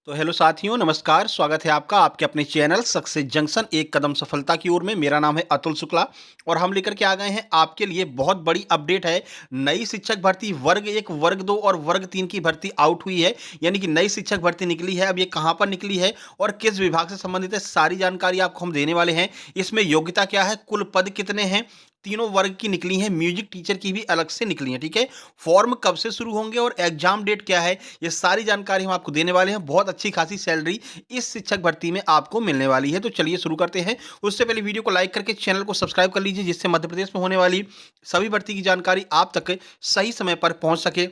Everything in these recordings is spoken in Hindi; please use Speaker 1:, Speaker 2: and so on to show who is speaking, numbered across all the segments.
Speaker 1: तो हेलो साथियों, नमस्कार। स्वागत है आपका आपके अपने चैनल सक्सेस जंक्शन एक कदम सफलता की ओर में। मेरा नाम है अतुल शुक्ला और हम लेकर के आ गए हैं आपके लिए बहुत बड़ी अपडेट है। नई शिक्षक भर्ती वर्ग 1, वर्ग 2 और वर्ग 3 की भर्ती आउट हुई है, यानी कि नई शिक्षक भर्ती निकली है। अब ये कहाँ पर निकली है और किस विभाग से संबंधित है, सारी जानकारी आपको हम देने वाले हैं। इसमें योग्यता क्या है, कुल पद कितने हैं, तीनों वर्ग की निकली हैं, म्यूजिक टीचर की भी अलग से निकली है। ठीक है, फॉर्म कब से शुरू होंगे और एग्जाम डेट क्या है, ये सारी जानकारी हम आपको देने वाले हैं। बहुत अच्छी खासी सैलरी इस शिक्षक भर्ती में आपको मिलने वाली है। तो चलिए शुरू करते हैं। उससे पहले वीडियो को लाइक करके चैनल को सब्सक्राइब कर लीजिए, जिससे मध्य प्रदेश में होने वाली सभी भर्ती की जानकारी आप तक सही समय पर पहुंच सके।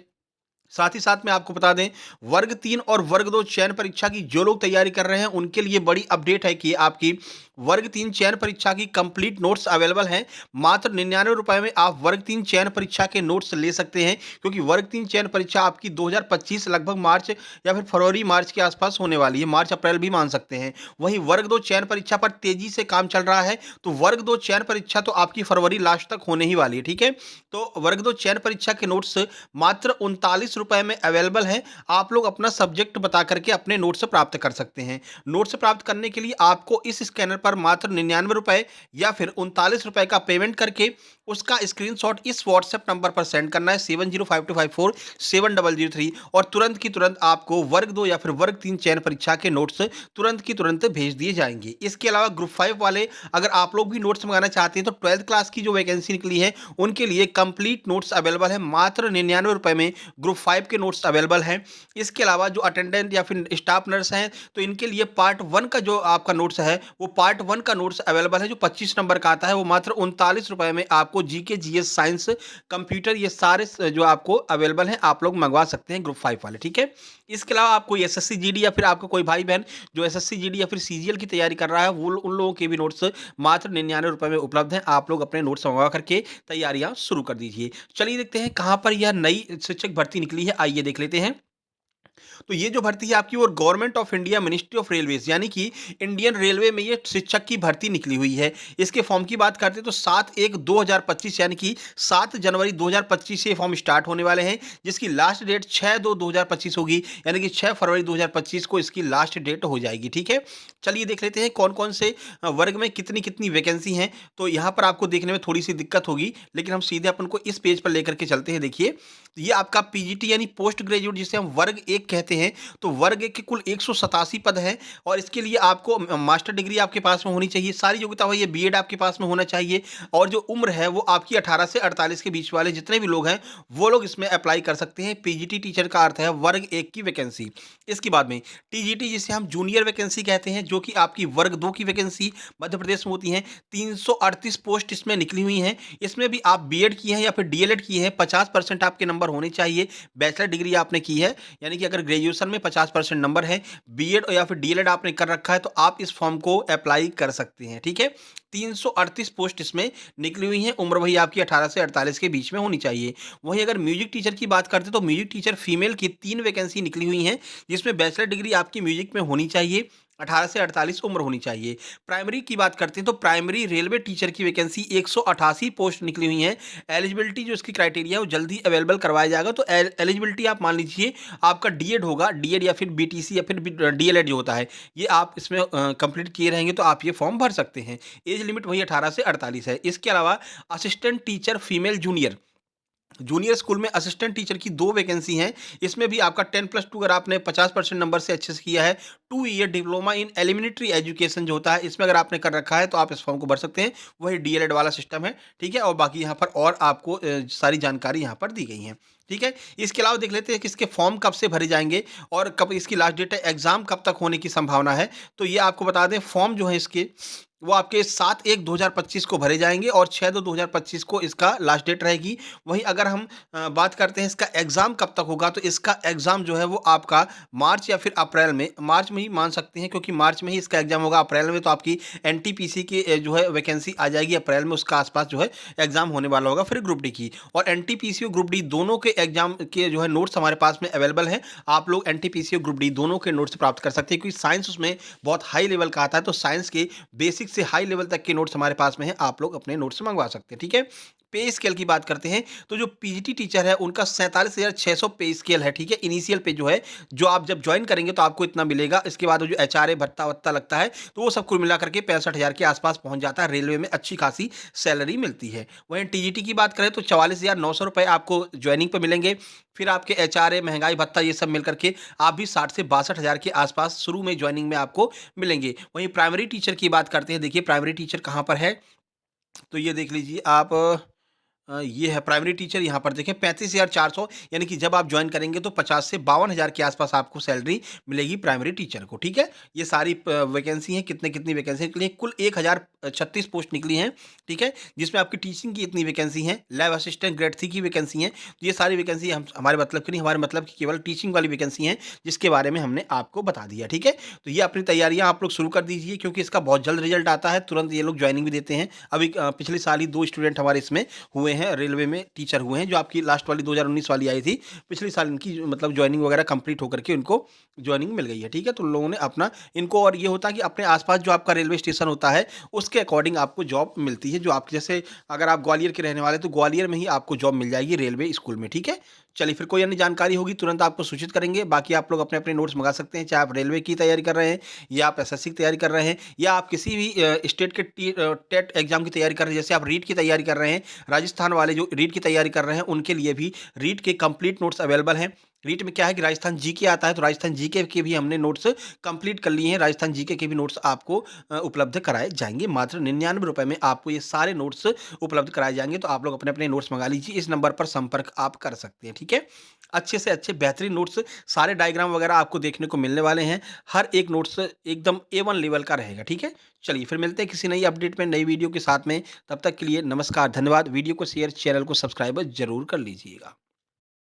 Speaker 1: साथ ही साथ मैं आपको बता दें, वर्ग 3 और वर्ग 2 चयन परीक्षा की जो लोग तैयारी कर रहे हैं उनके लिए बड़ी अपडेट है कि आपकी वर्ग 3 चयन परीक्षा की कंप्लीट नोट्स अवेलेबल हैं। मात्र 99 रुपए में आप वर्ग 3 चयन परीक्षा के नोट्स ले सकते हैं, क्योंकि वर्ग 3 चयन परीक्षा आपकी 2025 लगभग मार्च या फिर फरवरी मार्च के आसपास होने वाली है। मार्च अप्रैल भी मान सकते हैं। वहीं वर्ग 2 चयन परीक्षा पर तेजी से काम चल रहा है, तो वर्ग 2 चयन परीक्षा तो आपकी फरवरी लास्ट तक होने ही वाली है। ठीक है, तो वर्ग 2 चयन परीक्षा के नोट्स मात्र 39 रुपए में अवेलेबल है। आप लोग अपना सब्जेक्ट बता करके अपने नोट्स प्राप्त कर सकते हैं। नोट्स प्राप्त करने के लिए आपको इस स्कैनर पर मात्र 99 रुपए या फिर 39 रुपए का पेमेंट करके उसका स्क्रीनशॉट इस व्हाट्सएप नंबर पर सेंड करना है 7052547003, और तुरंत की तुरंत आपको वर्ग 2 या फिर वर्ग 3 चयन परीक्षा के नोट्स तुरंत की तुरंत भेज दिए जाएंगे। इसके अलावा ग्रुप 5 वाले अगर आप लोग भी नोट्स मंगाना चाहते हैं तो 12th क्लास की जो वैकेंसी निकली है उनके लिए कंप्लीट नोट्स अवेलेबल है। मात्र 99 रुपए में ग्रुप 5 के नोट्स अवेलेबल हैं। इसके अलावा जो अटेंडेंट या फिर स्टाफ नर्स हैं तो इनके लिए पार्ट 1 का जो आपका नोट्स है वो पार्ट 1 का नोट्स अवेलेबल है, जो 25 नंबर का आता है। वो मात्र 39 रुपए में आपको जीके, जीएस, साइंस, कंप्यूटर, ये सारे जो आपको अवेलेबल हैं, आप लोग मंगवा सकते हैं ग्रुप 5 वाले। ठीक है, इसके अलावा आपको एसएससी जीडी या फिर आपका कोई भाई बहन जो एसएससी जीडी या फिर सीजीएल की तैयारी कर रहा है, वो उन लोगों के भी नोट्स मात्र 99 रुपए में उपलब्ध हैं। आप लोग अपने नोट्स मंगवा करके तैयारियां शुरू कर दीजिए। चलिए देखते हैं कहां पर यह नई शिक्षक भर्ती निकली है, आइए देख लेते हैं। तो ये जो भर्ती है आपकी, और government of India ministry of railways यानी कि इंडियन रेलवे में ये शिक्षक की भर्ती निकली हुई है। इसके फॉर्म की बात करते हैं तो 7/1/2025 यानी कि 7 जनवरी 2025 से फॉर्म स्टार्ट होने वाले हैं, जिसकी लास्ट डेट 6/2/2025 होगी, यानी कि 6 फरवरी 2025 को इसकी लास्ट डेट हो जाएगी। ठीक है, चलिए देख लेते हैं कौन कौन से वर्ग में कितनी कितनी वैकेंसी हैं। तो यहाँ पर आपको देखने में थोड़ी सी दिक्कत होगी, लेकिन हम सीधे अपन को इस पेज पर लेकर के चलते हैं। देखिए, तो ये आपका पीजीटी यानी पोस्ट ग्रेजुएट जिसे हम वर्ग 1 कहते हैं, तो वर्ग 1 के कुल 187 पद हैं, और इसके लिए आपको मास्टर डिग्री आपके पास में होनी चाहिए। सारी योग्यता वही है, बीएड आपके पास में होना चाहिए, और जो उम्र है वो आपकी 18 से 48 के बीच वाले जितने भी लोग हैं वो लोग इसमें अप्लाई कर सकते हैं। पीजीटी टीचर का अर्थ है वर्ग 1 की वैकेंसी। इसके बाद में टीजीटी जिसे हम जूनियर वैकेंसी कहते हैं, जो कि आपकी वर्ग 2 की वैकेंसी मध्य प्रदेश में होती हैं। 338 पोस्ट इसमें निकली हुई हैं। इसमें भी आप बीएड किए हैं या फिर डीएलएड किए हैं, 50% आपके नंबर होने चाहिए। बैचलर डिग्री आपने की है, यानी कि अगर ग्रेजुएशन में 50% नंबर है, बीएड या फिर डीएलएड आपने कर रखा है, तो आप इस फॉर्म को अप्लाई कर सकते हैं। ठीक है, 338 पोस्ट इसमें निकली हुई हैं। उम्र वही आपकी 18 से 48 के बीच में होनी चाहिए। वहीं अगर म्यूजिक टीचर की बात करते हैं तो म्यूजिक टीचर फीमेल की 3 वैकेंसी निकली हुई हैं, जिसमें बैचलर डिग्री आपकी म्यूजिक में होनी चाहिए, 18 से 48 उम्र होनी चाहिए। प्राइमरी की बात करते हैं तो प्राइमरी रेलवे टीचर की वैकेंसी 188 पोस्ट निकली हुई हैं। एलिजिबिलिटी जो इसकी क्राइटेरिया है वो जल्दी अवेलेबल करवाया जाएगा। तो एलिजिबिलिटी आप मान लीजिए आपका डीएड होगा, डीएड या फिर बीटीसी या फिर डीएलएड जो होता है, ये आप इसमें कंप्लीट किए रहेंगे तो आप ये फॉर्म भर सकते हैं। एज लिमिट वही 18 से 48 है। इसके अलावा assistant teacher female junior junior school में असिस्टेंट टीचर की 2 वैकेंसी हैं। इसमें भी आपका 10+2 अगर आपने 50% नंबर से अच्छे से किया है, 2 year diploma in elementary education जो होता है, इसमें अगर आपने कर रखा है तो आप इस फॉर्म को भर सकते हैं। वही डीएलएड वाला सिस्टम है। ठीक है, और बाकी यहाँ पर और आपको सारी जानकारी यहाँ पर दी गई है। ठीक है, इसके अलावा देख लेते हैं कि इसके फॉर्म कब से भरे जाएंगे और कब इसकी लास्ट डेट है, एग्जाम कब तक होने की संभावना है। तो ये आपको बता दें, फॉर्म जो है इसके वो आपके 7/1/2025 को भरे जाएंगे और 6/2/2025 को इसका लास्ट डेट रहेगी। वहीं अगर हम बात करते हैं इसका एग्ज़ाम कब तक होगा, तो इसका एग्ज़ाम जो है वो आपका मार्च या फिर अप्रैल में, मार्च में ही मान सकते हैं, क्योंकि मार्च में ही इसका एग्ज़ाम होगा। अप्रैल में तो आपकी एनटीपीसी की जो है वैकेंसी आ जाएगी, अप्रैल में उसका आसपास जो है एग्ज़ाम होने वाला होगा। फिर ग्रुप डी की, और एनटीपीसी और ग्रुप डी दोनों के एग्ज़ाम के जो है नोट्स हमारे पास में अवेलेबल हैं। आप लोग एनटीपीसी और ग्रुप डी दोनों के नोट्स प्राप्त कर सकते हैं, क्योंकि साइंस उसमें बहुत हाई लेवल का आता है, तो साइंस के बेसिक से हाई लेवल तक के नोट्स हमारे पास में हैं। आप लोग अपने नोट्स मंगवा सकते हैं। ठीक है, पे स्केल की बात करते हैं, तो जो पीजीटी टीचर है उनका 47,600 पे स्केल है, ठीक है? इनिशियल पे जो है, जो आप जब जॉइन करेंगे तो आपको इतना मिलेगा। इसके बाद वो जो एचआरए भत्ता-वत्ता लगता है, तो वो सब कुल मिला करके 65,000 के आस-पास पहुँच जाता है। रेलवे में अच्छी खासी सैलरी मिलती है। वहीं टीजीटी की बात करें तो 44,900 रुपए आपको जॉइनिंग पे मिलेंगे। फिर आपके एचआरए, महँगाई भत्ता ये सब मिल कर के आप भी 60 से 62,000 के आस-पास शुरू में जॉइनिंग में आपको मिलेंगे। वहीं प्राइमरी टीचर की बात करते हैं, देखिए प्राइमरी टीचर कहाँ पर है? तो ये देख लीजिए आप, ये है प्राइमरी टीचर, यहाँ पर देखें 35,400, यानी कि जब आप जॉइन करेंगे तो 50 से 52,000 के आसपास आपको सैलरी मिलेगी प्राइमरी टीचर को, ठीक है? ये सारी वैकेंसी हैं, कितनी वैकेंसी निकली हैं, कुल 1036 पोस्ट निकली हैं, ठीक है? जिसमें आपकी टीचिंग की इतनी वैकेंसी हैं, लैब असिस्टेंट ग्रेड 3 की वैकेंसी हैं। तो ये सारी वैकेंसी हम हमारे मतलब की नहीं, हमारे मतलब की केवल टीचिंग वाली वैकेंसी हैं, जिसके बारे में हमने आपको बता दिया, ठीक है? तो ये अपनी तैयारियाँ आप लोग शुरू कर दीजिए, क्योंकि इसका बहुत जल्द रिजल्ट आता है, तुरंत ये लोग जॉइनिंग भी देते हैं। अभी पिछले साल ही 2 स्टूडेंट हमारे इसमें हुए हैं, रेलवे में टीचर हुए हैं, जो आपकी लास्ट वाली 2019 वाली आई थी। पिछले साल इनकी मतलब जॉइनिंग वगैरह कंप्लीट होकर के उनको जॉइनिंग मिल गई है, ठीक है? तो उन लोगों ने अपना इनको, और ये होता है कि अपने आस-पास जो आपका रेलवे स्टेशन होता है, उसके अकॉर्डिंग आपको जॉब मिलती है। जो आपके जैसे, अगर आप ग्वालियर के रहने वाले हैं, तो ग्वालियर में ही आपको जॉब मिल जाएगी रेलवे स्कूल में, ठीक है? चलिए, फिर कोई अन्य जानकारी होगी तुरंत आपको सूचित करेंगे। बाकी आप लोग अपने-अपने नोट्स मँगा सकते हैं, चाहे आप रेलवे की तैयारी कर रहे हैं, या आप एसएससी की तैयारी कर रहे हैं, या आप किसी भी स्टेट के टेट एग्ज़ाम की तैयारी कर रहे हैं। जैसे आप रीट की तैयारी कर रहे हैं, राजस्थान वाले जो रीट की तैयारी कर रहे हैं, उनके लिए भी रीट के कंप्लीट नोट्स अवेलेबल हैं। रीट में क्या है कि राजस्थान जीके आता है, तो राजस्थान जीके के भी हमने नोट्स कंप्लीट कर लिए हैं। राजस्थान जीके के भी नोट्स आपको उपलब्ध कराए जाएँगे। मात्र ₹99 में आपको ये सारे नोट्स उपलब्ध कराए जाएँगे। तो आप लोग अपने-अपने नोट्स मँगा लीजिए। इस नंबर पर संपर्क आप कर सकते हैं, ठीक है? अच्छे से अच्छे बेहतरीन नोट्स, सारे डायग्राम वगैरह आपको देखने को मिलने वाले हैं। हर एक नोट्स एकदम A1 लेवल का रहेगा, ठीक है? चलिए, फिर मिलते हैं किसी नई अपडेट में, नई वीडियो के साथ में। तब तक के लिए नमस्कार, धन्यवाद। वीडियो को शेयर, चैनल को सब्सक्राइब ज़रूर कर लीजिएगा।